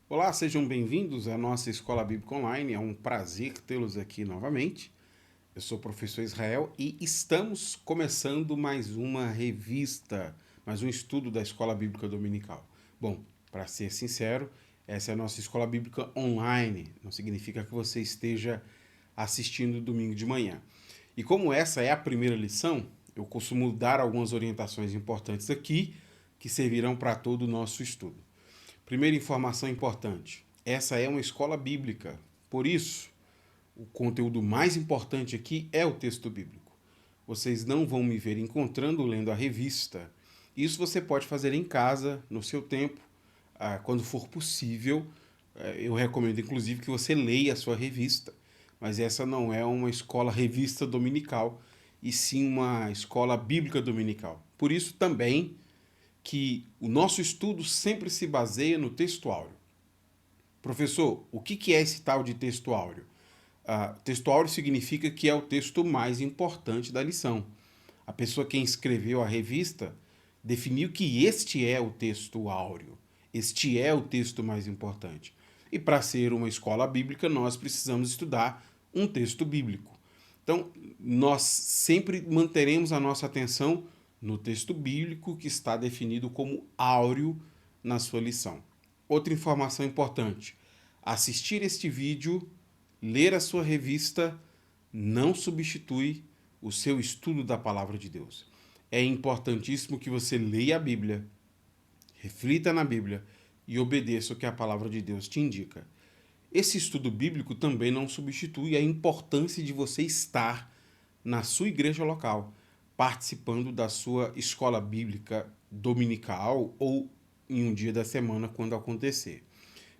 Olá, sejam bem-vindos à nossa Escola Bíblica Online. É um prazer tê-los aqui novamente. Eu sou o professor Israel e estamos começando mais uma revista, mais um estudo da Escola Bíblica Dominical. Bom, para ser sincero, essa é a nossa Escola Bíblica Online. Não significa que você esteja assistindo domingo de manhã. E como essa é a primeira lição, eu costumo dar algumas orientações importantes aqui que servirão para todo o nosso estudo. Primeira informação importante: essa é uma escola bíblica, por isso, o conteúdo mais importante aqui é o texto bíblico. Vocês não vão me ver encontrando lendo a revista. Isso você pode fazer em casa, no seu tempo, quando for possível. Eu recomendo, inclusive, que você leia a sua revista, mas essa não é uma escola revista dominical, e sim uma escola bíblica dominical. Por isso também que o nosso estudo sempre se baseia no texto áureo. Professor, o que é esse tal de texto áureo? Texto áureo significa que é o texto mais importante da lição. A pessoa que escreveu a revista definiu que este é o texto áureo, este é o texto mais importante. E para ser uma escola bíblica, nós precisamos estudar um texto bíblico. Então, nós sempre manteremos a nossa atenção no texto bíblico que está definido como áureo na sua lição. Outra informação importante: assistir este vídeo, ler a sua revista, não substitui o seu estudo da palavra de Deus. É importantíssimo que você leia a Bíblia, reflita na Bíblia e obedeça o que a palavra de Deus te indica. Esse estudo bíblico também não substitui a importância de você estar na sua igreja local, participando da sua escola bíblica dominical ou em um dia da semana, quando acontecer.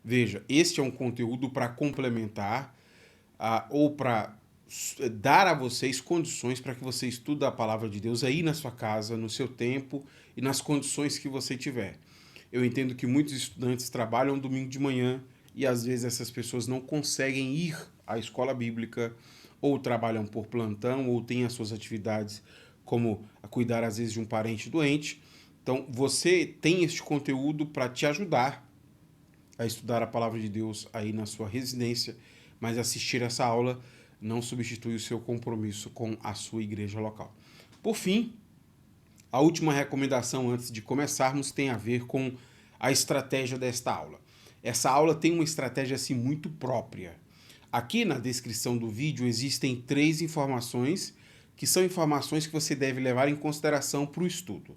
Veja, este é um conteúdo para complementar ou para dar a vocês condições para que você estude a palavra de Deus aí na sua casa, no seu tempo e nas condições que você tiver. Eu entendo que muitos estudantes trabalham domingo de manhã e às vezes essas pessoas não conseguem ir à escola bíblica, ou trabalham por plantão, ou têm as suas atividades, como cuidar às vezes de um parente doente. Então você tem este conteúdo para te ajudar a estudar a palavra de Deus aí na sua residência, mas assistir essa aula não substitui o seu compromisso com a sua igreja local. Por fim, a última recomendação antes de começarmos tem a ver com a estratégia desta aula. Essa aula tem uma estratégia assim muito própria. Aqui na descrição do vídeo existem 3 informações que são informações que você deve levar em consideração para o estudo.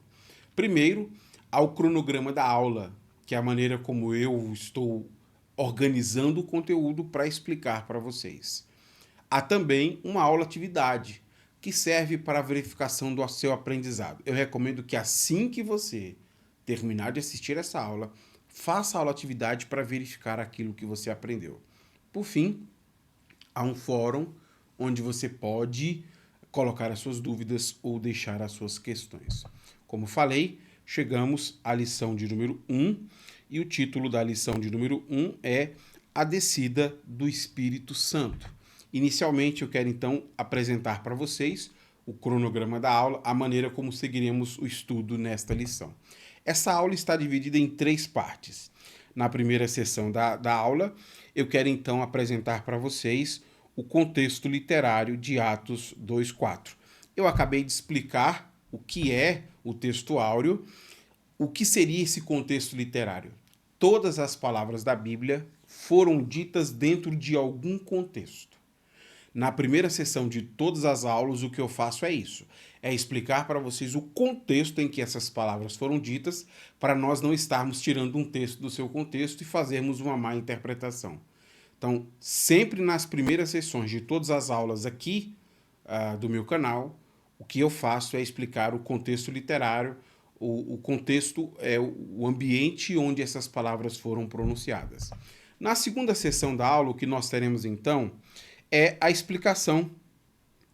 Primeiro, há o cronograma da aula, que é a maneira como eu estou organizando o conteúdo para explicar para vocês. Há também uma aula-atividade, que serve para a verificação do seu aprendizado. Eu recomendo que assim que você terminar de assistir essa aula, faça a aula-atividade para verificar aquilo que você aprendeu. Por fim, há um fórum onde você pode colocar as suas dúvidas ou deixar as suas questões. Como falei, chegamos à lição de número 1 e o título da lição de número 1 é A Descida do Espírito Santo. Inicialmente, eu quero então apresentar para vocês o cronograma da aula, a maneira como seguiremos o estudo nesta lição. Essa aula está dividida em 3 partes. Na primeira sessão da aula, eu quero então apresentar para vocês o contexto literário de Atos 2:4. Eu acabei de explicar o que é o texto áureo. O que seria esse contexto literário? Todas as palavras da Bíblia foram ditas dentro de algum contexto. Na primeira sessão de todas as aulas, o que eu faço é isso. É explicar para vocês o contexto em que essas palavras foram ditas, para nós não estarmos tirando um texto do seu contexto e fazermos uma má interpretação. Então, sempre nas primeiras sessões de todas as aulas aqui do meu canal, o que eu faço é explicar o contexto literário. O contexto é o ambiente onde essas palavras foram pronunciadas. Na segunda sessão da aula, o que nós teremos então é a explicação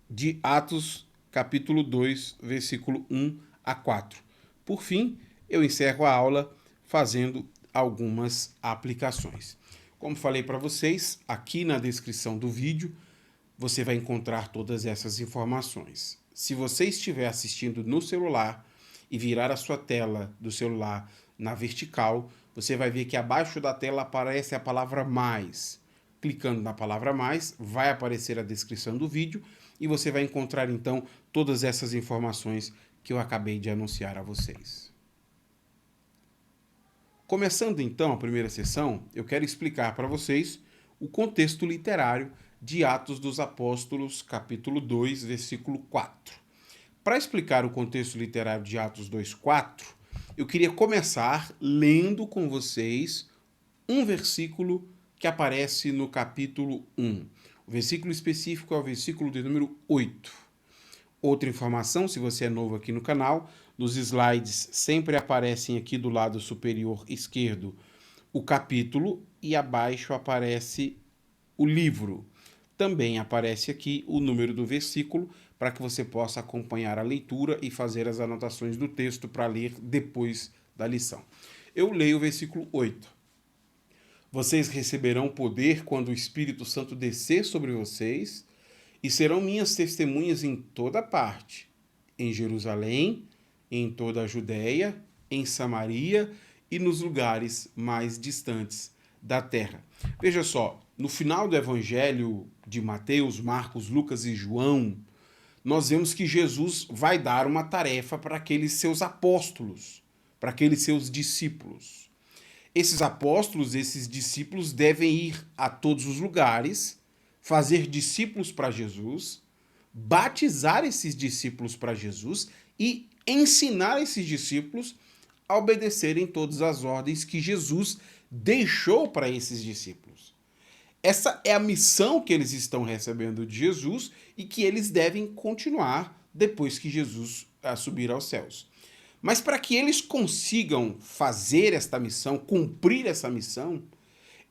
de Atos capítulo 2, versículo 1 a 4. Por fim, eu encerro a aula fazendo algumas aplicações. Como falei para vocês, aqui na descrição do vídeo você vai encontrar todas essas informações. Se você estiver assistindo no celular e virar a sua tela do celular na vertical, você vai ver que abaixo da tela aparece a palavra mais. Clicando na palavra mais, vai aparecer a descrição do vídeo e você vai encontrar então todas essas informações que eu acabei de anunciar a vocês. Começando então a primeira sessão, eu quero explicar para vocês o contexto literário de Atos dos Apóstolos, capítulo 2, versículo 4. Para explicar o contexto literário de Atos 2:4, eu queria começar lendo com vocês um versículo que aparece no capítulo 1. O versículo específico é o versículo de número 8. Outra informação, se você é novo aqui no canal, nos slides sempre aparecem aqui do lado superior esquerdo o capítulo e abaixo aparece o livro. Também aparece aqui o número do versículo para que você possa acompanhar a leitura e fazer as anotações do texto para ler depois da lição. Eu leio o versículo 8. Vocês receberão poder quando o Espírito Santo descer sobre vocês e serão minhas testemunhas em toda parte, em Jerusalém, em toda a Judéia, em Samaria e nos lugares mais distantes da terra. Veja só, no final do Evangelho de Mateus, Marcos, Lucas e João, nós vemos que Jesus vai dar uma tarefa para aqueles seus apóstolos, para aqueles seus discípulos. Esses apóstolos, esses discípulos devem ir a todos os lugares, fazer discípulos para Jesus, batizar esses discípulos para Jesus e ensinar esses discípulos a obedecerem todas as ordens que Jesus deixou para esses discípulos. Essa é a missão que eles estão recebendo de Jesus e que eles devem continuar depois que Jesus subir aos céus. Mas para que eles consigam fazer esta missão, cumprir essa missão,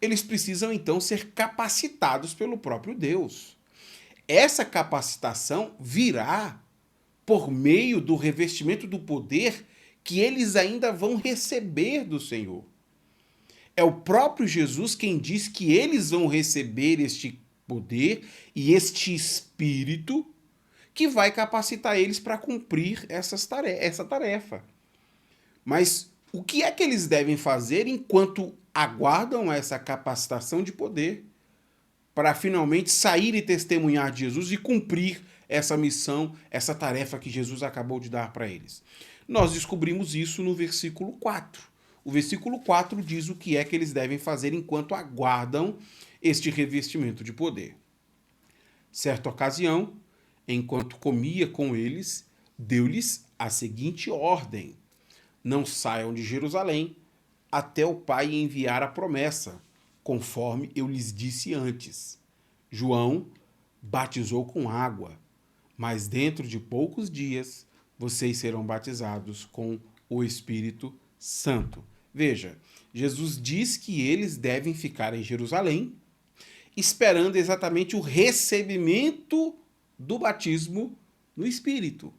eles precisam então ser capacitados pelo próprio Deus. Essa capacitação virá por meio do revestimento do poder que eles ainda vão receber do Senhor. É o próprio Jesus quem diz que eles vão receber este poder e este Espírito que vai capacitar eles para cumprir essa tarefa. Mas o que é que eles devem fazer enquanto aguardam essa capacitação de poder para finalmente sair e testemunhar de Jesus e cumprir essa missão, essa tarefa que Jesus acabou de dar para eles? Nós descobrimos isso no versículo 4. O versículo 4 diz o que é que eles devem fazer enquanto aguardam este revestimento de poder. Certa ocasião, enquanto comia com eles, deu-lhes a seguinte ordem: não saiam de Jerusalém até o Pai enviar a promessa, conforme eu lhes disse antes. João batizou com água, mas dentro de poucos dias vocês serão batizados com o Espírito Santo. Veja, Jesus diz que eles devem ficar em Jerusalém, esperando exatamente o recebimento do batismo no Espírito.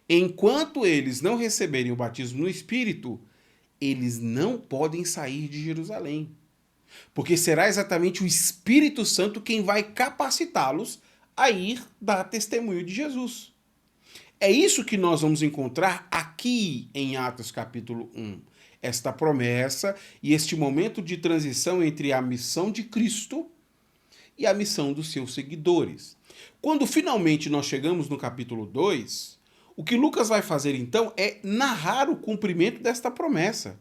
Enquanto eles não receberem o batismo no Espírito, eles não podem sair de Jerusalém. Porque será exatamente o Espírito Santo quem vai capacitá-los a ir dar testemunho de Jesus. É isso que nós vamos encontrar aqui em Atos capítulo 1. Esta promessa e este momento de transição entre a missão de Cristo e a missão dos seus seguidores. Quando finalmente nós chegamos no capítulo 2, o que Lucas vai fazer então é narrar o cumprimento desta promessa.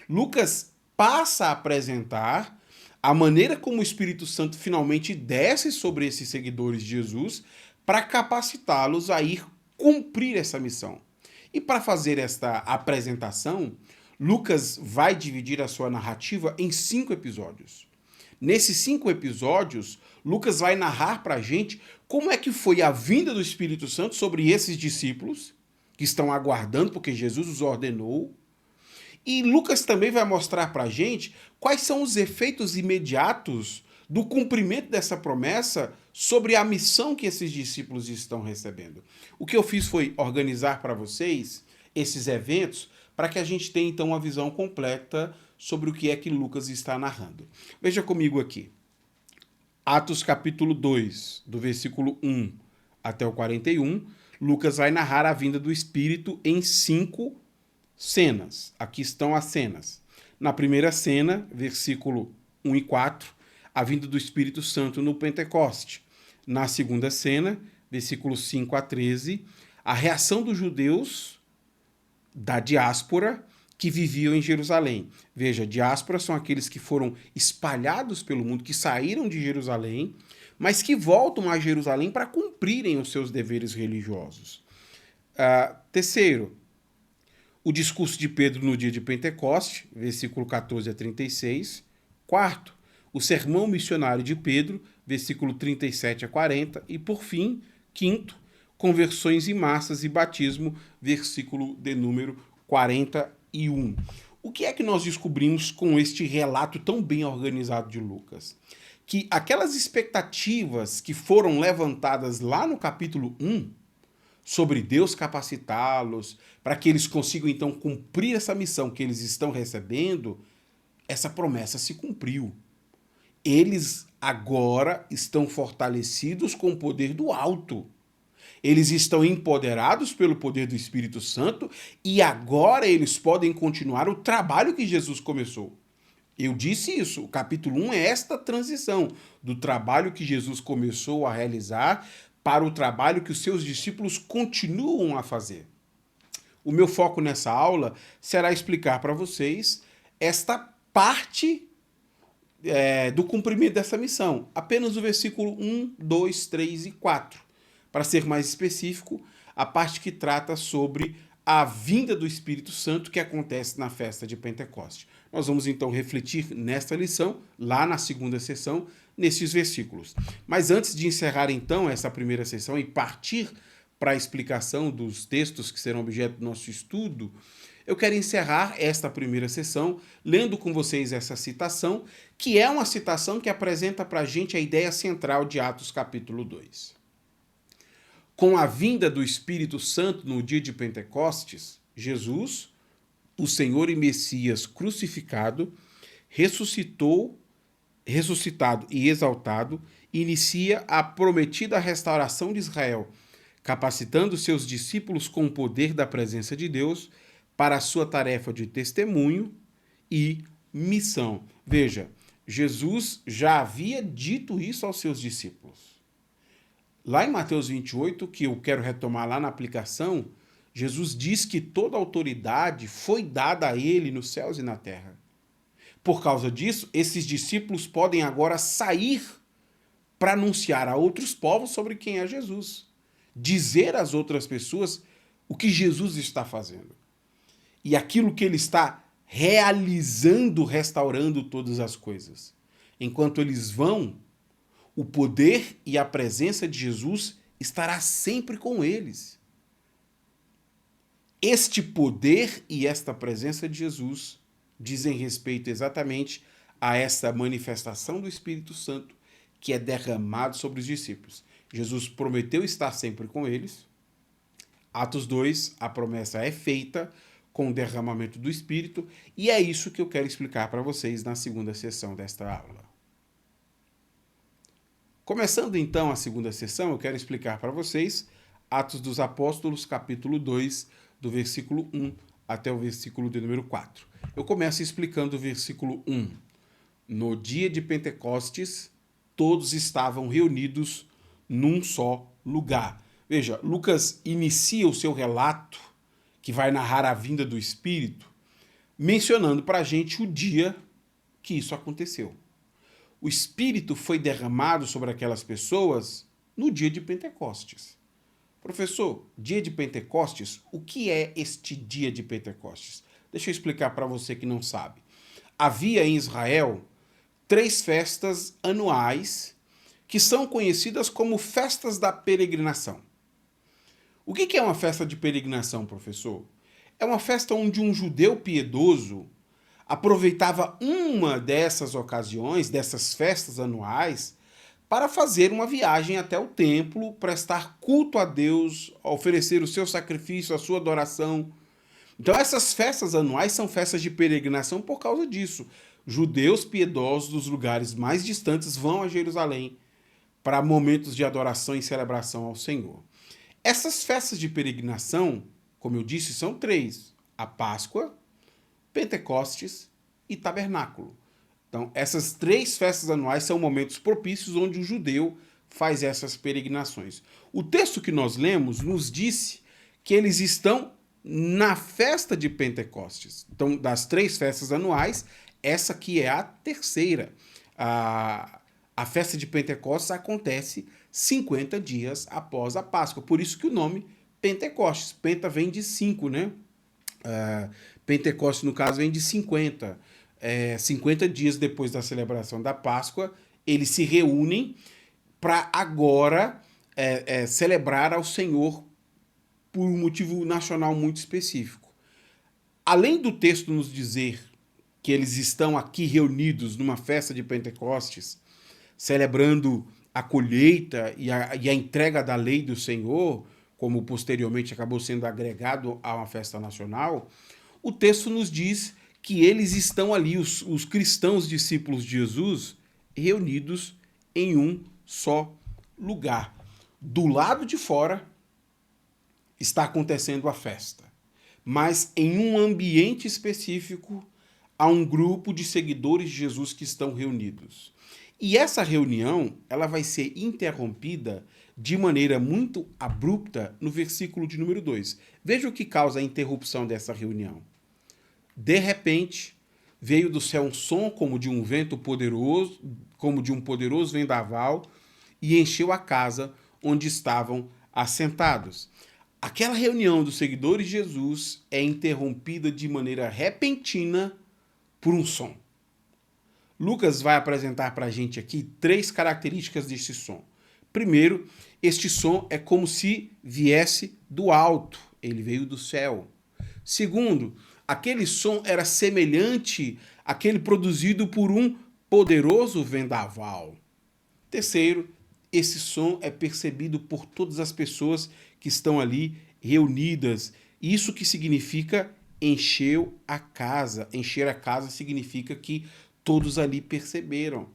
Lucas passa a apresentar a maneira como o Espírito Santo finalmente desce sobre esses seguidores de Jesus para capacitá-los a ir cumprir essa missão. E para fazer esta apresentação, Lucas vai dividir a sua narrativa em 5 episódios. Nesses 5 episódios, Lucas vai narrar para a gente como é que foi a vinda do Espírito Santo sobre esses discípulos que estão aguardando, porque Jesus os ordenou. E Lucas também vai mostrar para a gente quais são os efeitos imediatos do cumprimento dessa promessa sobre a missão que esses discípulos estão recebendo. O que eu fiz foi organizar para vocês esses eventos para que a gente tenha então uma visão completa sobre o que é que Lucas está narrando. Veja comigo aqui. Atos capítulo 2, do versículo 1 até o 41, Lucas vai narrar a vinda do Espírito em 5 cenas. Aqui estão as cenas. Na primeira cena, versículo 1 e 4, a vinda do Espírito Santo no Pentecoste. Na segunda cena, versículos 5 a 13, a reação dos judeus da diáspora que viviam em Jerusalém. Veja, diáspora são aqueles que foram espalhados pelo mundo, que saíram de Jerusalém, mas que voltam a Jerusalém para cumprirem os seus deveres religiosos. Terceiro, o discurso de Pedro no dia de Pentecoste, versículo 14 a 36. Quarto, o sermão missionário de Pedro, versículo 37 a 40. E, por fim, quinto, conversões em massas e batismo, versículo de número 41. O que é que nós descobrimos com este relato tão bem organizado de Lucas? Que aquelas expectativas que foram levantadas lá no capítulo 1, sobre Deus capacitá-los, para que eles consigam então cumprir essa missão que eles estão recebendo, essa promessa se cumpriu. Eles agora estão fortalecidos com o poder do alto. Eles estão empoderados pelo poder do Espírito Santo e agora eles podem continuar o trabalho que Jesus começou. Eu disse isso, o capítulo 1 é esta transição do trabalho que Jesus começou a realizar para o trabalho que os seus discípulos continuam a fazer. O meu foco nessa aula será explicar para vocês esta parte do cumprimento dessa missão. Apenas o versículo 1, 2, 3 e 4. Para ser mais específico, a parte que trata sobre a vinda do Espírito Santo que acontece na festa de Pentecoste. Nós vamos então refletir nesta lição, lá na segunda sessão, nesses versículos. Mas antes de encerrar então essa primeira sessão e partir para a explicação dos textos que serão objeto do nosso estudo, eu quero encerrar esta primeira sessão lendo com vocês essa citação, que é uma citação que apresenta para a gente a ideia central de Atos capítulo 2. Com a vinda do Espírito Santo no dia de Pentecostes, Jesus, o Senhor e Messias crucificado, ressuscitado e exaltado, inicia a prometida restauração de Israel, capacitando seus discípulos com o poder da presença de Deus para a sua tarefa de testemunho e missão. Veja, Jesus já havia dito isso aos seus discípulos. Lá em Mateus 28, que eu quero retomar lá na aplicação, Jesus diz que toda autoridade foi dada a ele nos céus e na terra. Por causa disso, esses discípulos podem agora sair para anunciar a outros povos sobre quem é Jesus. Dizer às outras pessoas o que Jesus está fazendo. E aquilo que ele está realizando, restaurando todas as coisas. Enquanto eles vão, o poder e a presença de Jesus estará sempre com eles. Este poder e esta presença de Jesus dizem respeito exatamente a essa manifestação do Espírito Santo que é derramado sobre os discípulos. Jesus prometeu estar sempre com eles. Atos 2, a promessa é feita com o derramamento do Espírito, e é isso que eu quero explicar para vocês na segunda sessão desta aula. Começando então a segunda sessão, eu quero explicar para vocês Atos dos Apóstolos, capítulo 2, do versículo 1 até o versículo de número 4. Eu começo explicando o versículo 1. No dia de Pentecostes, todos estavam reunidos num só lugar. Veja, Lucas inicia o seu relato, que vai narrar a vinda do Espírito, mencionando para a gente o dia que isso aconteceu. O Espírito foi derramado sobre aquelas pessoas no dia de Pentecostes. Professor, dia de Pentecostes, o que é este dia de Pentecostes? Deixa eu explicar para você que não sabe. Havia em Israel 3 festas anuais que são conhecidas como festas da peregrinação. O que é uma festa de peregrinação, professor? É uma festa onde um judeu piedoso aproveitava uma dessas ocasiões, dessas festas anuais, para fazer uma viagem até o templo, prestar culto a Deus, oferecer o seu sacrifício, a sua adoração. Então essas festas anuais são festas de peregrinação por causa disso. Judeus piedosos dos lugares mais distantes vão a Jerusalém para momentos de adoração e celebração ao Senhor. Essas festas de peregrinação, como eu disse, são três: a Páscoa, Pentecostes e Tabernáculo. Então, essas três festas anuais são momentos propícios onde o judeu faz essas peregrinações. O texto que nós lemos nos disse que eles estão na festa de Pentecostes. Então, das três festas anuais, essa aqui é a terceira. A festa de Pentecostes acontece 50 dias após a Páscoa. Por isso que o nome Pentecostes. Penta vem de 5, né? Pentecostes, no caso, vem de 50. 50 dias depois da celebração da Páscoa, eles se reúnem para agora celebrar ao Senhor por um motivo nacional muito específico. Além do texto nos dizer que eles estão aqui reunidos numa festa de Pentecostes, celebrando a colheita e a entrega da lei do Senhor, como posteriormente acabou sendo agregado a uma festa nacional, o texto nos diz que eles estão ali, os cristãos discípulos de Jesus, reunidos em um só lugar. Do lado de fora está acontecendo a festa, mas em um ambiente específico há um grupo de seguidores de Jesus que estão reunidos. E essa reunião, ela vai ser interrompida de maneira muito abrupta no versículo de número 2. Veja o que causa a interrupção dessa reunião. De repente, veio do céu um som como de um vento poderoso, como de um poderoso vendaval, e encheu a casa onde estavam assentados. Aquela reunião dos seguidores de Jesus é interrompida de maneira repentina por um som. Lucas vai apresentar para a gente aqui 3 características desse som. Primeiro, este som é como se viesse do alto, ele veio do céu. Segundo, aquele som era semelhante àquele produzido por um poderoso vendaval. Terceiro, esse som é percebido por todas as pessoas que estão ali reunidas. Isso que significa encheu a casa. Encher a casa significa que todos ali perceberam.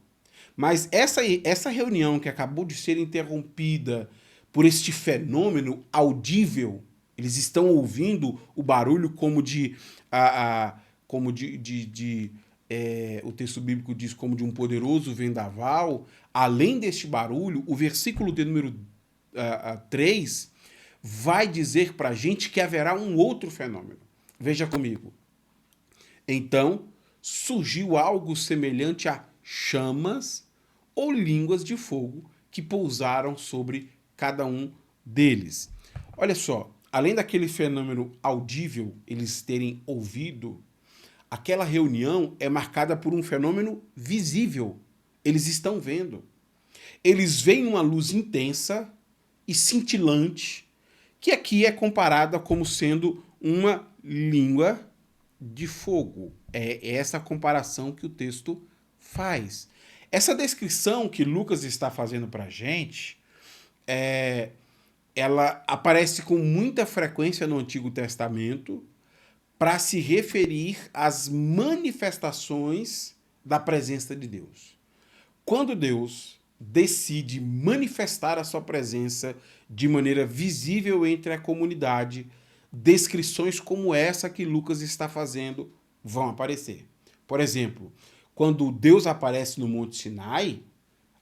Mas essa reunião que acabou de ser interrompida por este fenômeno audível, eles estão ouvindo o barulho como o texto bíblico diz, como de um poderoso vendaval. Além deste barulho, o versículo de número 3 vai dizer para a gente que haverá um outro fenômeno. Veja comigo. Então, surgiu algo semelhante a chamas ou línguas de fogo que pousaram sobre cada um deles. Olha só, além daquele fenômeno audível, eles terem ouvido, aquela reunião é marcada por um fenômeno visível. Eles estão vendo. Eles veem uma luz intensa e cintilante, que aqui é comparada como sendo uma língua de fogo. É essa comparação que o texto faz. Essa descrição que Lucas está fazendo para a gente, ela aparece com muita frequência no Antigo Testamento para se referir às manifestações da presença de Deus. Quando Deus decide manifestar a sua presença de maneira visível entre a comunidade, descrições como essa que Lucas está fazendo vão aparecer. Por exemplo, quando Deus aparece no Monte Sinai,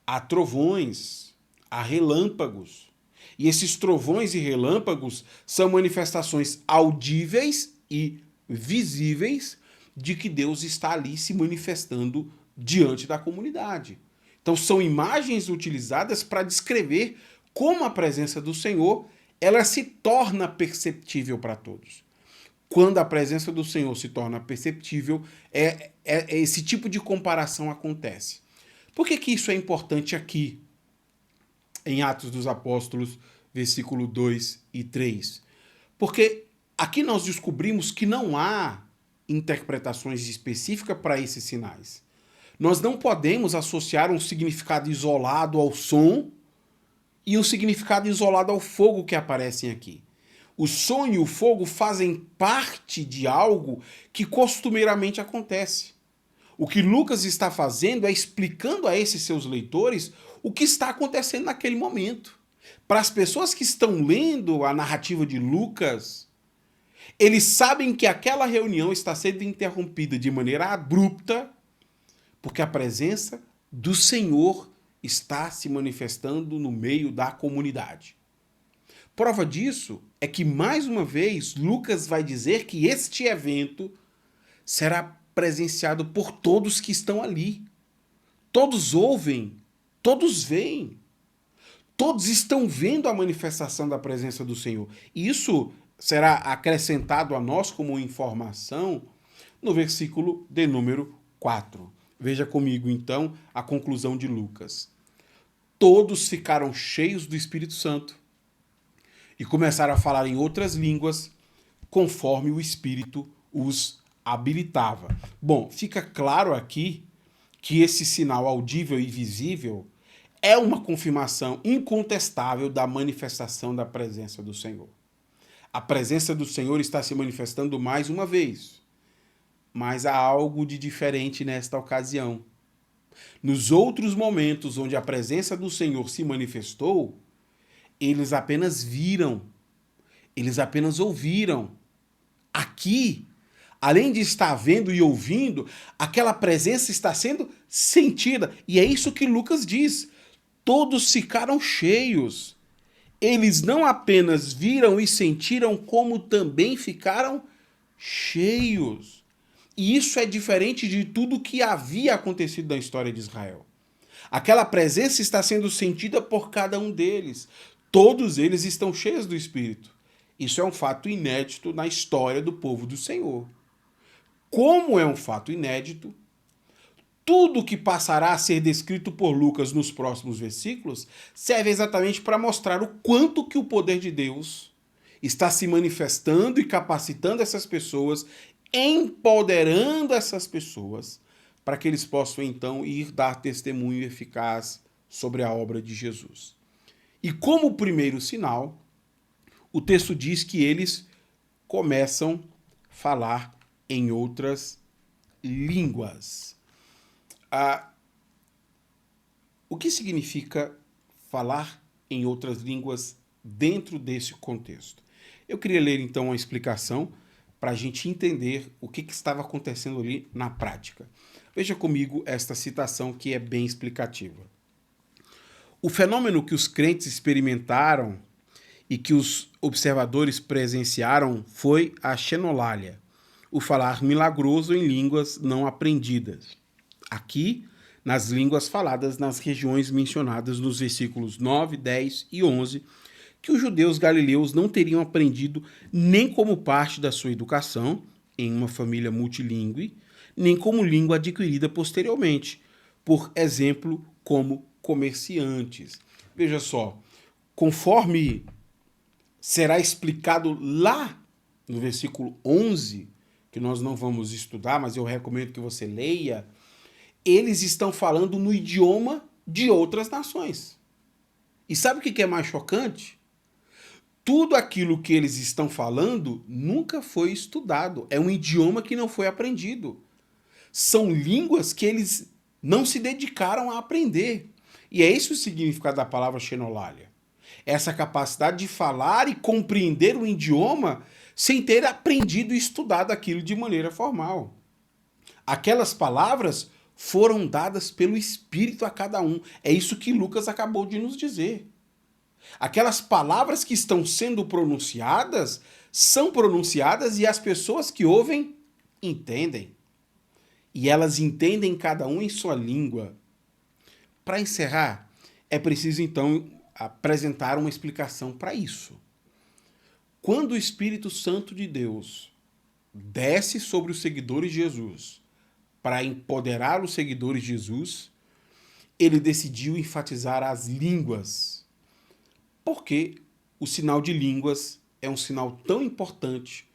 há trovões, há relâmpagos. E esses trovões e relâmpagos são manifestações audíveis e visíveis de que Deus está ali se manifestando diante da comunidade. Então são imagens utilizadas para descrever como a presença do Senhor ela se torna perceptível para todos. Quando a presença do Senhor se torna perceptível, esse tipo de comparação acontece. Por que isso é importante aqui, em Atos dos Apóstolos, versículo 2 e 3? Porque aqui nós descobrimos que não há interpretações específicas para esses sinais. Nós não podemos associar um significado isolado ao som e um significado isolado ao fogo que aparecem aqui. O som e o fogo fazem parte de algo que costumeiramente acontece. O que Lucas está fazendo é explicando a esses seus leitores o que está acontecendo naquele momento. Para as pessoas que estão lendo a narrativa de Lucas, eles sabem que aquela reunião está sendo interrompida de maneira abrupta, porque a presença do Senhor está se manifestando no meio da comunidade. Prova disso é que, mais uma vez, Lucas vai dizer que este evento será presenciado por todos que estão ali. Todos ouvem, todos veem, todos estão vendo a manifestação da presença do Senhor. E isso será acrescentado a nós como informação no versículo de número 4. Veja comigo, então, a conclusão de Lucas. Todos ficaram cheios do Espírito Santo e começaram a falar em outras línguas, conforme o Espírito os habilitava. Bom, fica claro aqui que esse sinal audível e visível é uma confirmação incontestável da manifestação da presença do Senhor. A presença do Senhor está se manifestando mais uma vez, mas há algo de diferente nesta ocasião. Nos outros momentos onde a presença do Senhor se manifestou, eles apenas viram, eles apenas ouviram. Aqui, além de estar vendo e ouvindo, aquela presença está sendo sentida. E é isso que Lucas diz. Todos ficaram cheios. Eles não apenas viram e sentiram, como também ficaram cheios. E isso é diferente de tudo que havia acontecido na história de Israel. Aquela presença está sendo sentida por cada um deles. Todos eles estão cheios do Espírito. Isso é um fato inédito na história do povo do Senhor. Como é um fato inédito, tudo que passará a ser descrito por Lucas nos próximos versículos serve exatamente para mostrar o quanto que o poder de Deus está se manifestando e capacitando essas pessoas, empoderando essas pessoas, para que eles possam então ir dar testemunho eficaz sobre a obra de Jesus. E como primeiro sinal, o texto diz que eles começam a falar em outras línguas. O que significa falar em outras línguas dentro desse contexto? Eu queria ler então uma explicação para a gente entender o que estava acontecendo ali na prática. Veja comigo esta citação que é bem explicativa. O fenômeno que os crentes experimentaram e que os observadores presenciaram foi a xenolalia, o falar milagroso em línguas não aprendidas. Aqui, nas línguas faladas nas regiões mencionadas nos versículos 9, 10 e 11, que os judeus galileus não teriam aprendido nem como parte da sua educação, em uma família multilingüe, nem como língua adquirida posteriormente, por exemplo, como comerciantes. Veja só, conforme será explicado lá no versículo 11, que nós não vamos estudar, mas eu recomendo que você leia, eles estão falando no idioma de outras nações. E sabe o que é mais chocante? Tudo aquilo que eles estão falando nunca foi estudado. É um idioma que não foi aprendido. São línguas que eles não se dedicaram a aprender. E é esse o significado da palavra xenolalia. Essa capacidade de falar e compreender o idioma sem ter aprendido e estudado aquilo de maneira formal. Aquelas palavras foram dadas pelo Espírito a cada um. É isso que Lucas acabou de nos dizer. Aquelas palavras que estão sendo pronunciadas são pronunciadas e as pessoas que ouvem entendem. E elas entendem cada um em sua língua. Para encerrar, é preciso então apresentar uma explicação para isso. Quando o Espírito Santo de Deus desce sobre os seguidores de Jesus para empoderar os seguidores de Jesus, ele decidiu enfatizar as línguas. Porque o sinal de línguas é um sinal tão importante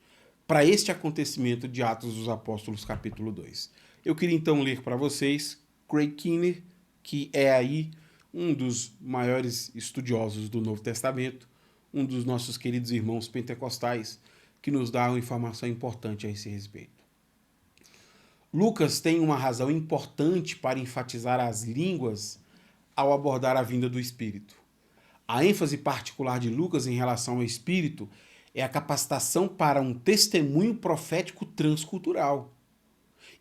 para este acontecimento de Atos dos Apóstolos, capítulo 2. Eu queria então ler para vocês Craig Keener, que é aí um dos maiores estudiosos do Novo Testamento, um dos nossos queridos irmãos pentecostais, que nos dá uma informação importante a esse respeito. Lucas tem uma razão importante para enfatizar as línguas ao abordar a vinda do Espírito. A ênfase particular de Lucas em relação ao Espírito é a capacitação para um testemunho profético transcultural.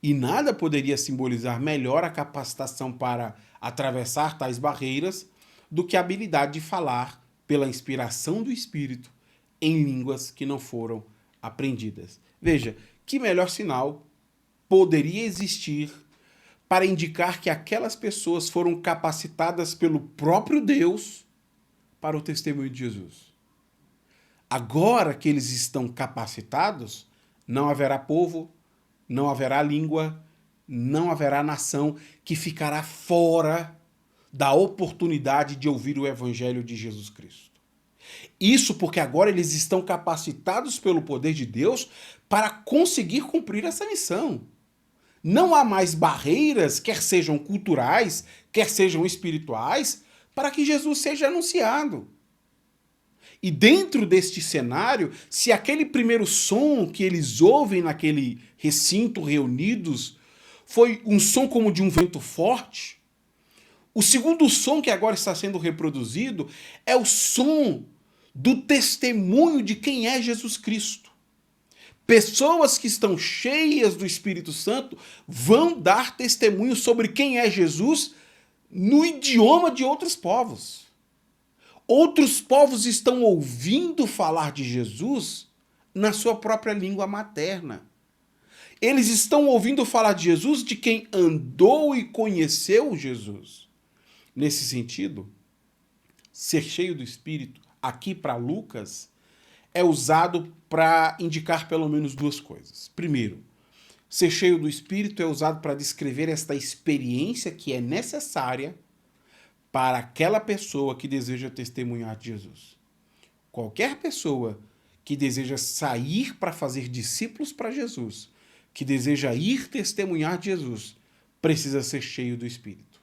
E nada poderia simbolizar melhor a capacitação para atravessar tais barreiras do que a habilidade de falar pela inspiração do Espírito em línguas que não foram aprendidas. Veja, que melhor sinal poderia existir para indicar que aquelas pessoas foram capacitadas pelo próprio Deus para o testemunho de Jesus. Agora que eles estão capacitados, não haverá povo, não haverá língua, não haverá nação que ficará fora da oportunidade de ouvir o evangelho de Jesus Cristo. Isso porque agora eles estão capacitados pelo poder de Deus para conseguir cumprir essa missão. Não há mais barreiras, quer sejam culturais, quer sejam espirituais, para que Jesus seja anunciado. E dentro deste cenário, se aquele primeiro som que eles ouvem naquele recinto reunidos foi um som como de um vento forte, o segundo som que agora está sendo reproduzido é o som do testemunho de quem é Jesus Cristo. Pessoas que estão cheias do Espírito Santo vão dar testemunho sobre quem é Jesus no idioma de outros povos. Outros povos estão ouvindo falar de Jesus na sua própria língua materna. Eles estão ouvindo falar de Jesus de quem andou e conheceu Jesus. Nesse sentido, ser cheio do Espírito, aqui para Lucas, é usado para indicar pelo menos duas coisas. Primeiro, ser cheio do Espírito é usado para descrever esta experiência que é necessária para aquela pessoa que deseja testemunhar de Jesus. Qualquer pessoa que deseja sair para fazer discípulos para Jesus, que deseja ir testemunhar de Jesus, precisa ser cheio do Espírito.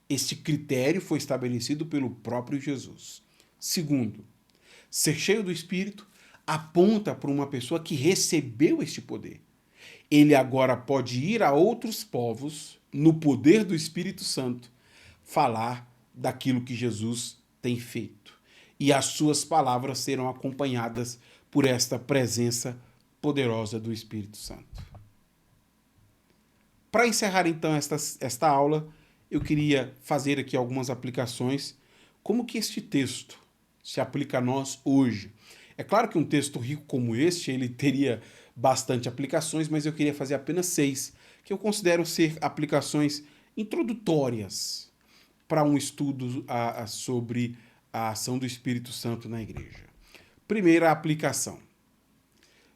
Este critério foi estabelecido pelo próprio Jesus. Segundo, ser cheio do Espírito aponta para uma pessoa que recebeu este poder. Ele agora pode ir a outros povos, no poder do Espírito Santo, falar daquilo que Jesus tem feito. E as suas palavras serão acompanhadas por esta presença poderosa do Espírito Santo. Para encerrar então esta aula, eu queria fazer aqui algumas aplicações, como que este texto se aplica a nós hoje. É claro que um texto rico como este, ele teria bastante aplicações, mas eu queria fazer apenas 6, que eu considero ser aplicações introdutórias para um estudo sobre a ação do Espírito Santo na igreja. Primeira aplicação.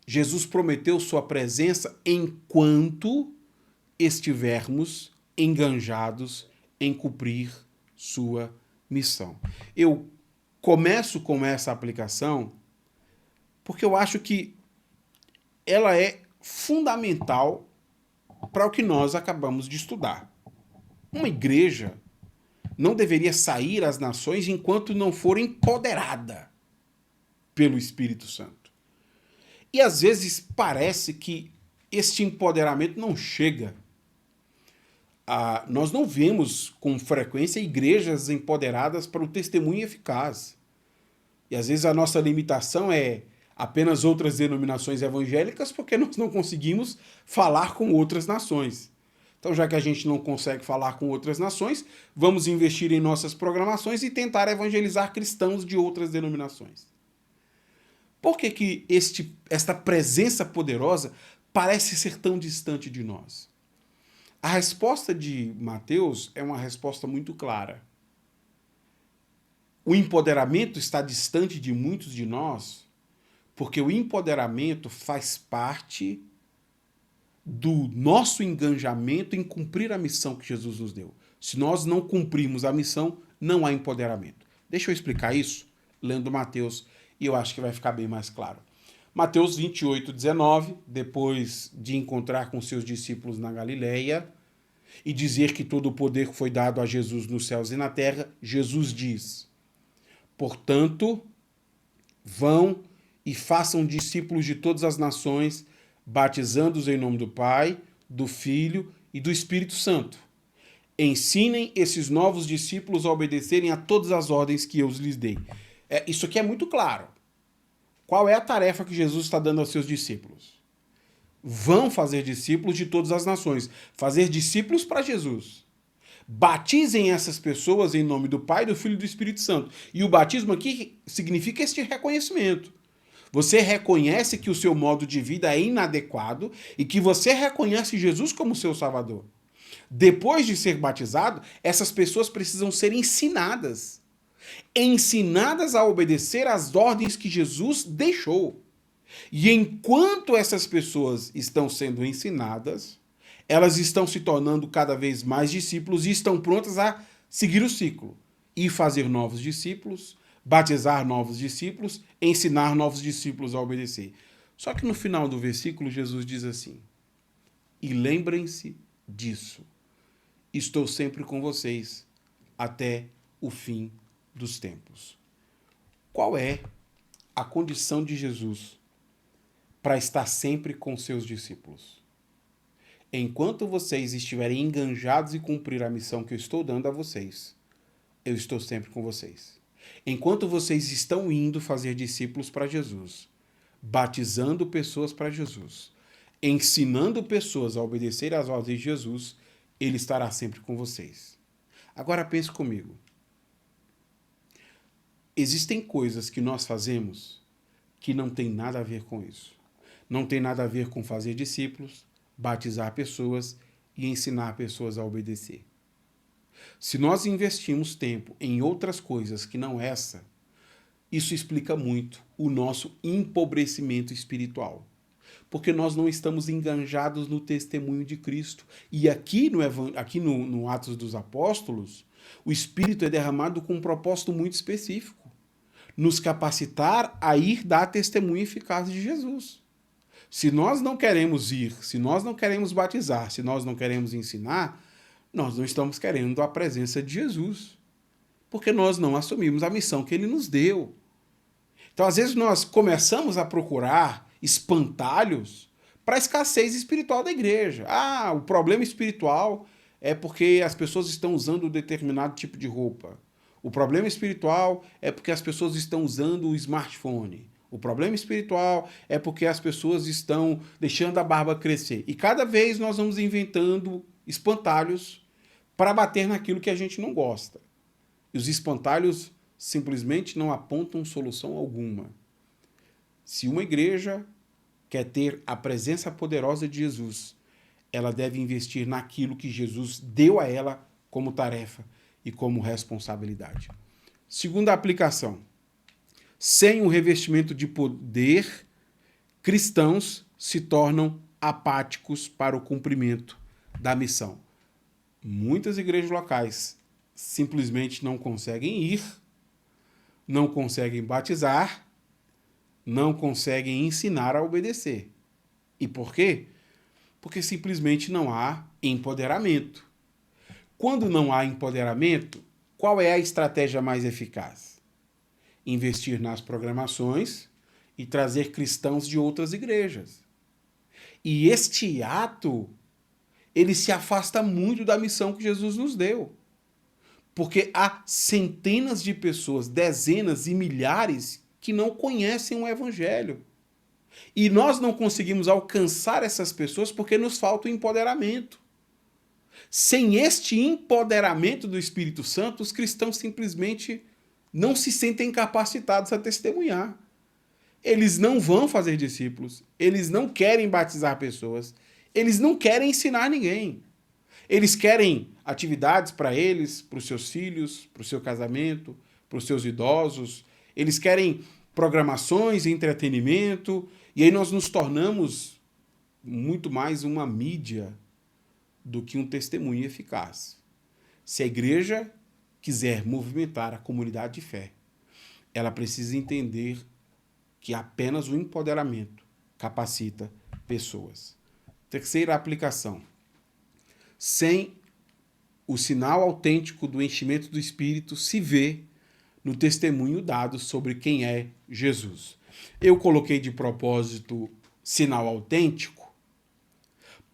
Jesus prometeu sua presença enquanto estivermos enganjados em cumprir sua missão. Eu começo com essa aplicação porque eu acho que ela é fundamental para o que nós acabamos de estudar. Uma igreja não deveria sair às nações enquanto não for empoderada pelo Espírito Santo. E às vezes parece que este empoderamento não chega. Nós não vemos com frequência igrejas empoderadas para o testemunho eficaz. E às vezes a nossa limitação é apenas outras denominações evangélicas porque nós não conseguimos falar com outras nações. Então, já que a gente não consegue falar com outras nações, vamos investir em nossas programações e tentar evangelizar cristãos de outras denominações. Por que esta presença poderosa parece ser tão distante de nós? A resposta de Mateus é uma resposta muito clara. O empoderamento está distante de muitos de nós porque o empoderamento faz parte do nosso engajamento em cumprir a missão que Jesus nos deu. Se nós não cumprirmos a missão, não há empoderamento. Deixa eu explicar isso lendo Mateus e eu acho que vai ficar bem mais claro. Mateus 28:19, depois de encontrar com seus discípulos na Galileia e dizer que todo o poder foi dado a Jesus nos céus e na terra, Jesus diz: Portanto, vão e façam discípulos de todas as nações, batizando-os em nome do Pai, do Filho e do Espírito Santo. Ensinem esses novos discípulos a obedecerem a todas as ordens que eu lhes dei. Isso aqui é muito claro. Qual é a tarefa que Jesus está dando aos seus discípulos? Vão fazer discípulos de todas as nações. Fazer discípulos para Jesus. Batizem essas pessoas em nome do Pai, do Filho e do Espírito Santo. E o batismo aqui significa este reconhecimento. Você reconhece que o seu modo de vida é inadequado e que você reconhece Jesus como seu Salvador. Depois de ser batizado, essas pessoas precisam ser ensinadas. Ensinadas a obedecer às ordens que Jesus deixou. E enquanto essas pessoas estão sendo ensinadas, elas estão se tornando cada vez mais discípulos e estão prontas a seguir o ciclo e fazer novos discípulos, batizar novos discípulos, ensinar novos discípulos a obedecer. Só que no final do versículo, Jesus diz assim: e lembrem-se disso. Estou sempre com vocês até o fim dos tempos. Qual é a condição de Jesus para estar sempre com seus discípulos? Enquanto vocês estiverem enganjados e cumprir a missão que eu estou dando a vocês, eu estou sempre com vocês. Enquanto vocês estão indo fazer discípulos para Jesus, batizando pessoas para Jesus, ensinando pessoas a obedecer às ordens de Jesus, ele estará sempre com vocês. Agora pense comigo. Existem coisas que nós fazemos que não tem nada a ver com isso. Não tem nada a ver com fazer discípulos, batizar pessoas e ensinar pessoas a obedecer. Se nós investimos tempo em outras coisas que não essa, isso explica muito o nosso empobrecimento espiritual. Porque nós não estamos enganjados no testemunho de Cristo. E aqui no Atos dos Apóstolos, o Espírito é derramado com um propósito muito específico. Nos capacitar a ir dar testemunho eficaz de Jesus. Se nós não queremos ir, se nós não queremos batizar, se nós não queremos ensinar, nós não estamos querendo a presença de Jesus. Porque nós não assumimos a missão que ele nos deu. Então, às vezes, nós começamos a procurar espantalhos para a escassez espiritual da igreja. O problema espiritual é porque as pessoas estão usando um determinado tipo de roupa. O problema espiritual é porque as pessoas estão usando o smartphone. O problema espiritual é porque as pessoas estão deixando a barba crescer. E cada vez nós vamos inventando espantalhos para bater naquilo que a gente não gosta. E os espantalhos simplesmente não apontam solução alguma. Se uma igreja quer ter a presença poderosa de Jesus, ela deve investir naquilo que Jesus deu a ela como tarefa e como responsabilidade. Segunda aplicação. Sem o revestimento de poder, cristãos se tornam apáticos para o cumprimento da missão. Muitas igrejas locais simplesmente não conseguem ir, não conseguem batizar, não conseguem ensinar a obedecer. E por quê? Porque simplesmente não há empoderamento. Quando não há empoderamento, qual é a estratégia mais eficaz? Investir nas programações e trazer cristãos de outras igrejas. E este ato, ele se afasta muito da missão que Jesus nos deu. Porque há centenas de pessoas, dezenas e milhares que não conhecem o Evangelho. E nós não conseguimos alcançar essas pessoas porque nos falta o empoderamento. Sem este empoderamento do Espírito Santo, os cristãos simplesmente não se sentem capacitados a testemunhar. Eles não vão fazer discípulos, eles não querem batizar pessoas, eles não querem ensinar ninguém. Eles querem atividades para eles, para os seus filhos, para o seu casamento, para os seus idosos. Eles querem programações, entretenimento. E aí nós nos tornamos muito mais uma mídia do que um testemunho eficaz. Se a igreja quiser movimentar a comunidade de fé, ela precisa entender que apenas o empoderamento capacita pessoas. Terceira aplicação. Sem o sinal autêntico do enchimento do Espírito, se vê no testemunho dado sobre quem é Jesus. Eu coloquei de propósito sinal autêntico,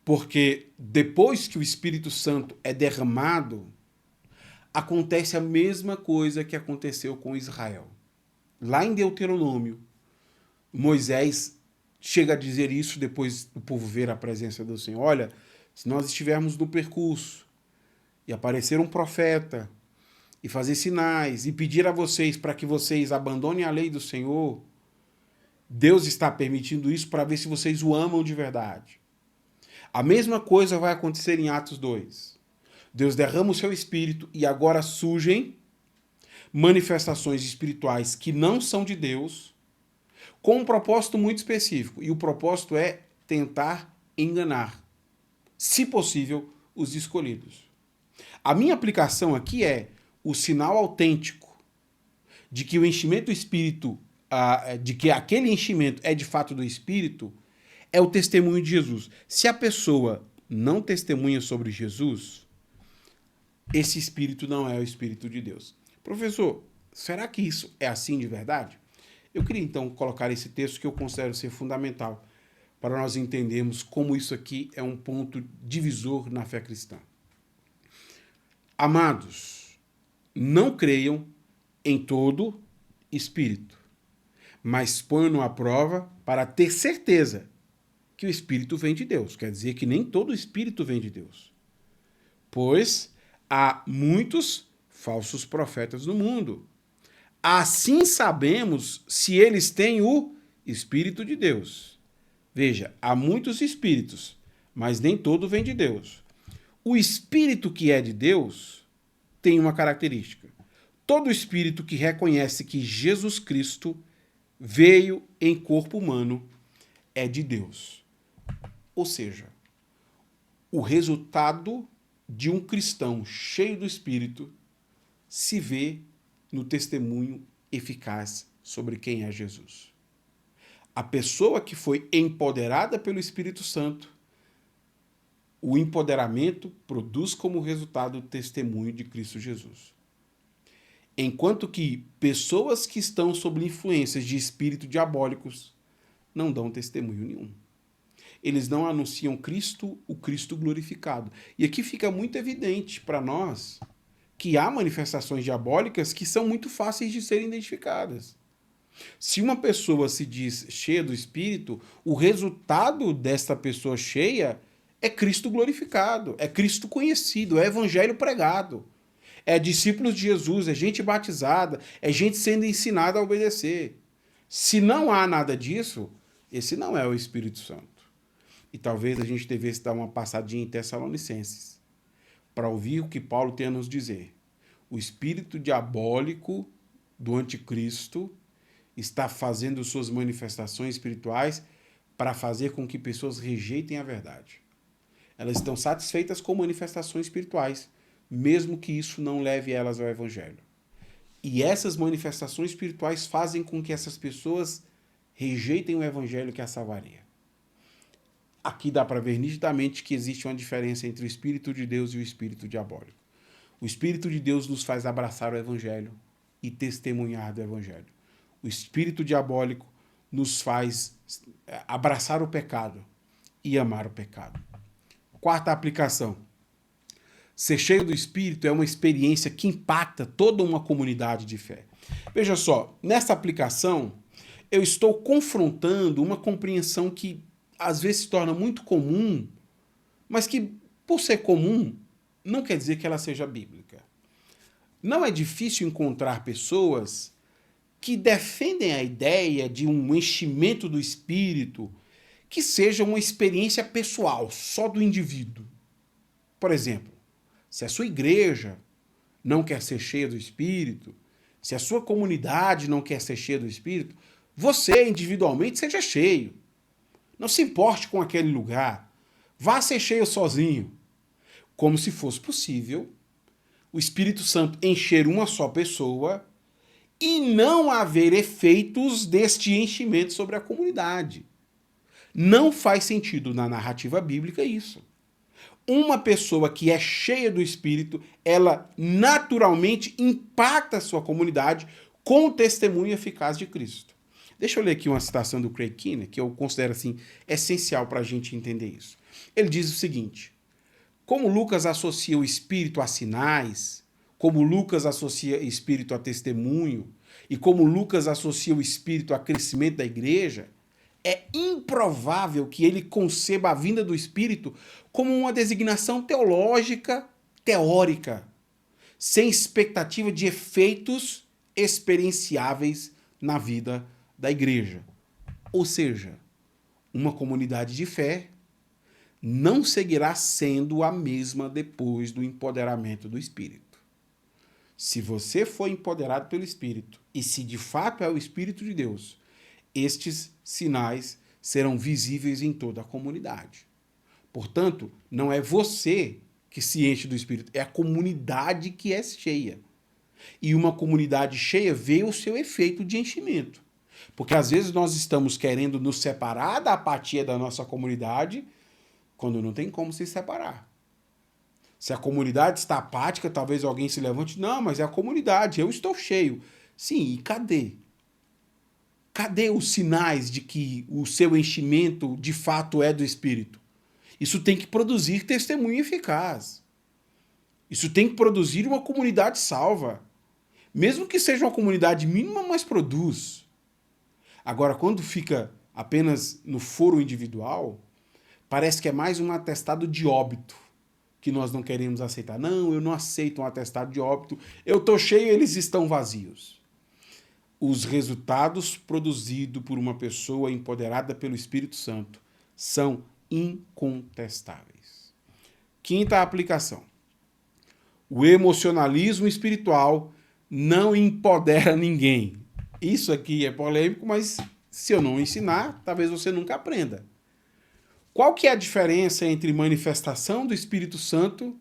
porque depois que o Espírito Santo é derramado, acontece a mesma coisa que aconteceu com Israel. Lá em Deuteronômio, Moisés chega a dizer isso depois do povo ver a presença do Senhor. Olha, se nós estivermos no percurso e aparecer um profeta e fazer sinais e pedir a vocês para que vocês abandonem a lei do Senhor, Deus está permitindo isso para ver se vocês o amam de verdade. A mesma coisa vai acontecer em Atos 2. Deus derrama o seu espírito e agora surgem manifestações espirituais que não são de Deus, com um propósito muito específico. E o propósito é tentar enganar, se possível, os escolhidos. A minha aplicação aqui é o sinal autêntico de que o enchimento do Espírito, de que aquele enchimento é de fato do Espírito, é o testemunho de Jesus. Se a pessoa não testemunha sobre Jesus, esse Espírito não é o Espírito de Deus. Professor, será que isso é assim de verdade? Eu queria então colocar esse texto que eu considero ser fundamental para nós entendermos como isso aqui é um ponto divisor na fé cristã. Amados, não creiam em todo espírito, mas ponham-no à prova para ter certeza que o Espírito vem de Deus. Quer dizer que nem todo Espírito vem de Deus. Pois há muitos falsos profetas no mundo. Assim sabemos se eles têm o Espírito de Deus. Veja, há muitos espíritos, mas nem todo vem de Deus. O Espírito que é de Deus tem uma característica. Todo espírito que reconhece que Jesus Cristo veio em corpo humano é de Deus. Ou seja, o resultado de um cristão cheio do Espírito se vê no testemunho eficaz sobre quem é Jesus. A pessoa que foi empoderada pelo Espírito Santo, o empoderamento produz como resultado o testemunho de Cristo Jesus. Enquanto que pessoas que estão sob influências de espíritos diabólicos não dão testemunho nenhum. Eles não anunciam Cristo, o Cristo glorificado. E aqui fica muito evidente para nós que há manifestações diabólicas que são muito fáceis de serem identificadas. Se uma pessoa se diz cheia do Espírito, o resultado desta pessoa cheia é Cristo glorificado, é Cristo conhecido, é Evangelho pregado, é discípulos de Jesus, é gente batizada, é gente sendo ensinada a obedecer. Se não há nada disso, esse não é o Espírito Santo. E talvez a gente devesse dar uma passadinha em Tessalonicenses para ouvir o que Paulo tem a nos dizer. O espírito diabólico do anticristo está fazendo suas manifestações espirituais para fazer com que pessoas rejeitem a verdade. Elas estão satisfeitas com manifestações espirituais, mesmo que isso não leve elas ao Evangelho. E essas manifestações espirituais fazem com que essas pessoas rejeitem o Evangelho que as salvaria. Aqui dá para ver nitidamente que existe uma diferença entre o Espírito de Deus e o Espírito diabólico. O Espírito de Deus nos faz abraçar o Evangelho e testemunhar do Evangelho. O Espírito diabólico nos faz abraçar o pecado e amar o pecado. Quarta aplicação. Ser cheio do Espírito é uma experiência que impacta toda uma comunidade de fé. Veja só, nessa aplicação, eu estou confrontando uma compreensão que às vezes se torna muito comum, mas que, por ser comum, não quer dizer que ela seja bíblica. Não é difícil encontrar pessoas que defendem a ideia de um enchimento do Espírito que seja uma experiência pessoal, só do indivíduo. Por exemplo, se a sua igreja não quer ser cheia do Espírito, se a sua comunidade não quer ser cheia do Espírito, você individualmente seja cheio. Não se importe com aquele lugar. Vá ser cheio sozinho. Como se fosse possível o Espírito Santo encher uma só pessoa e não haver efeitos deste enchimento sobre a comunidade. Não faz sentido na narrativa bíblica isso. uma pessoa que é cheia do Espírito, ela naturalmente impacta a sua comunidade com o testemunho eficaz de Cristo. Deixa eu ler aqui uma citação do Craig Keener, que eu considero assim essencial para a gente entender isso. Ele diz o seguinte: como Lucas associa o Espírito a sinais, como Lucas associa o Espírito a testemunho, e como Lucas associa o Espírito a crescimento da igreja, é improvável que ele conceba a vinda do Espírito como uma designação teológica, teórica, sem expectativa de efeitos experienciáveis na vida da igreja. Ou seja, uma comunidade de fé não seguirá sendo a mesma depois do empoderamento do Espírito. Se você for empoderado pelo Espírito, e se de fato é o Espírito de Deus, estes sinais serão visíveis em toda a comunidade. Portanto, não é você que se enche do Espírito, é a comunidade que é cheia. E uma comunidade cheia vê o seu efeito de enchimento. Porque às vezes nós estamos querendo nos separar da apatia da nossa comunidade, quando não tem como se separar. Se a comunidade está apática, talvez alguém se levante, não, mas é a comunidade, eu estou cheio. Sim, e cadê? Cadê os sinais de que o seu enchimento de fato é do Espírito? Isso tem que produzir testemunho eficaz. Isso tem que produzir uma comunidade salva. Mesmo que seja uma comunidade mínima, mas produz. Agora, quando fica apenas no foro individual, parece que é mais um atestado de óbito que nós não queremos aceitar. Não, eu não aceito um atestado de óbito. Eu estou cheio, eles estão vazios. Os resultados produzidos por uma pessoa empoderada pelo Espírito Santo são incontestáveis. Quinta aplicação. O emocionalismo espiritual não empodera ninguém. Isso aqui é polêmico, mas se eu não ensinar, talvez você nunca aprenda. Qual que é a diferença entre manifestação do Espírito Santo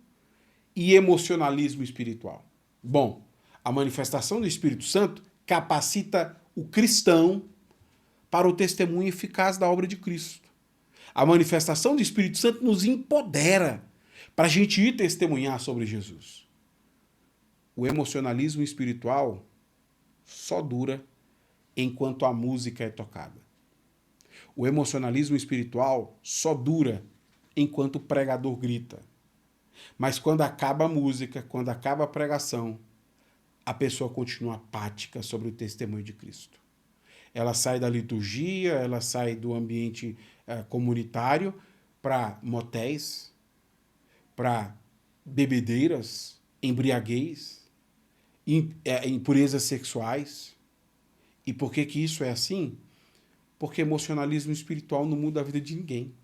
e emocionalismo espiritual? Bom, a manifestação do Espírito Santo capacita o cristão para o testemunho eficaz da obra de Cristo. A manifestação do Espírito Santo nos empodera para a gente ir testemunhar sobre Jesus. O emocionalismo espiritual só dura enquanto a música é tocada. O emocionalismo espiritual só dura enquanto o pregador grita. Mas quando acaba a música, quando acaba a pregação, a pessoa continua apática sobre o testemunho de Cristo. Ela sai da liturgia, ela sai do ambiente comunitário para motéis, para bebedeiras, embriaguez, impurezas sexuais. E por que que isso é assim? Porque emocionalismo espiritual não muda a vida de ninguém.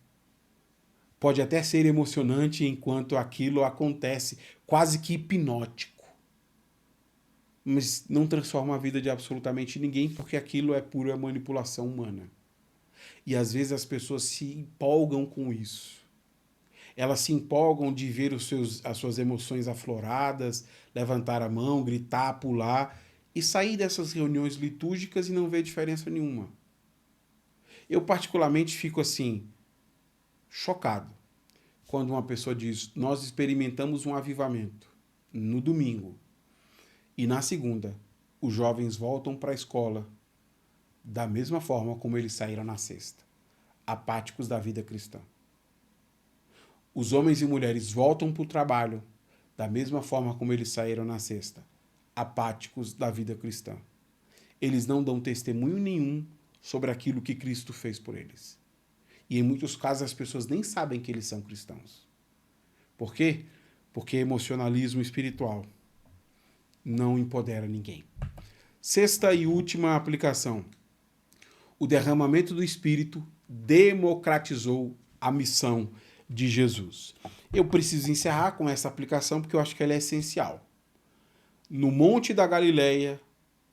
Pode até ser emocionante enquanto aquilo acontece, quase que hipnótico. Mas não transforma a vida de absolutamente ninguém, porque aquilo é pura manipulação humana. E às vezes as pessoas se empolgam com isso. Elas se empolgam de ver as suas emoções afloradas, levantar a mão, gritar, pular, e sair dessas reuniões litúrgicas e não ver diferença nenhuma. Eu particularmente fico assim, chocado, quando uma pessoa diz, nós experimentamos um avivamento no domingo, e na segunda, os jovens voltam para a escola da mesma forma como eles saíram na sexta, apáticos da vida cristã. Os homens e mulheres voltam para o trabalho da mesma forma como eles saíram na sexta, apáticos da vida cristã. Eles não dão testemunho nenhum sobre aquilo que Cristo fez por eles. E em muitos casos as pessoas nem sabem que eles são cristãos. Por quê? Porque emocionalismo espiritual não empodera ninguém. Sexta e última aplicação. O derramamento do Espírito democratizou a missão de Jesus. Eu preciso encerrar com essa aplicação porque eu acho que ela é essencial. No Monte da Galileia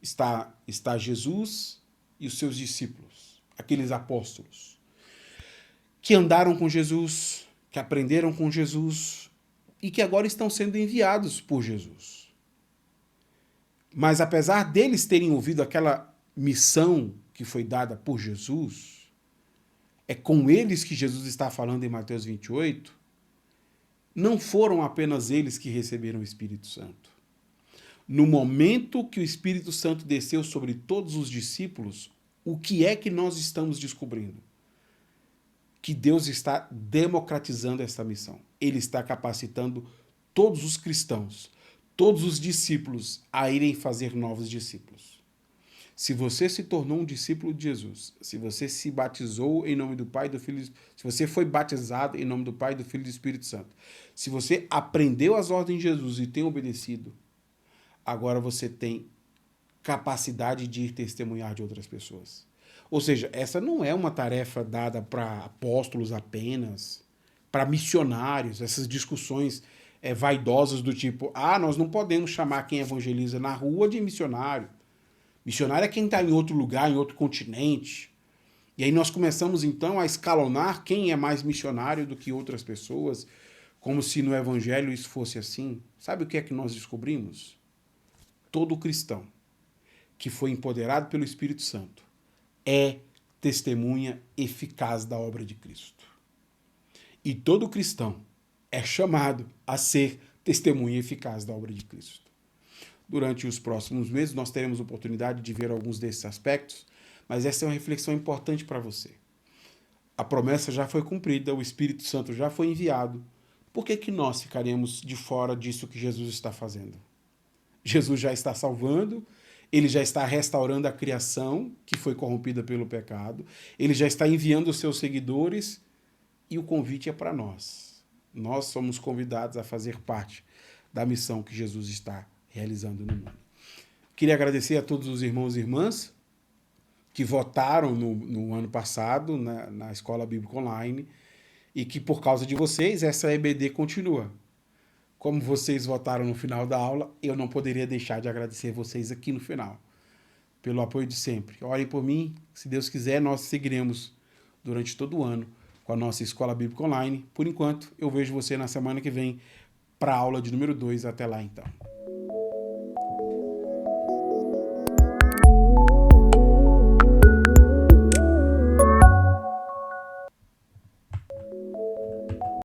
está Jesus e os seus discípulos, aqueles apóstolos, que andaram com Jesus, que aprenderam com Jesus e que agora estão sendo enviados por Jesus. Mas apesar deles terem ouvido aquela missão que foi dada por Jesus, é com eles que Jesus está falando em Mateus 28, não foram apenas eles que receberam o Espírito Santo. No momento que o Espírito Santo desceu sobre todos os discípulos, o que é que nós estamos descobrindo? Que Deus está democratizando esta missão. Ele está capacitando todos os cristãos, todos os discípulos a irem fazer novos discípulos. Se você se tornou um discípulo de Jesus, se você se batizou em nome do Pai e do Filho, se você foi batizado em nome do Pai, do Filho e do Espírito Santo, se você aprendeu as ordens de Jesus e tem obedecido, agora você tem capacidade de ir testemunhar de outras pessoas. Ou seja, essa não é uma tarefa dada para apóstolos apenas, para missionários, essas discussões vaidosas do tipo, nós não podemos chamar quem evangeliza na rua de missionário. Missionário é quem está em outro lugar, em outro continente. E aí nós começamos então a escalonar quem é mais missionário do que outras pessoas, como se no evangelho isso fosse assim. Sabe o que é que nós descobrimos? Todo cristão que foi empoderado pelo Espírito Santo é testemunha eficaz da obra de Cristo. E todo cristão é chamado a ser testemunha eficaz da obra de Cristo. Durante os próximos meses, nós teremos oportunidade de ver alguns desses aspectos, mas essa é uma reflexão importante para você. A promessa já foi cumprida, o Espírito Santo já foi enviado. Por que que nós ficaremos de fora disso que Jesus está fazendo? Jesus já está salvando, ele já está restaurando a criação que foi corrompida pelo pecado, ele já está enviando os seus seguidores e o convite é para nós. Nós somos convidados a fazer parte da missão que Jesus está realizando no mundo. Queria agradecer a todos os irmãos e irmãs que votaram no ano passado na Escola Bíblica Online e que por causa de vocês essa EBD continua. Como vocês votaram no final da aula, eu não poderia deixar de agradecer vocês aqui no final, pelo apoio de sempre. Orem por mim, se Deus quiser, nós seguiremos durante todo o ano com a nossa Escola Bíblica Online. Por enquanto, eu vejo você na semana que vem para a aula de número 2. Até lá, então.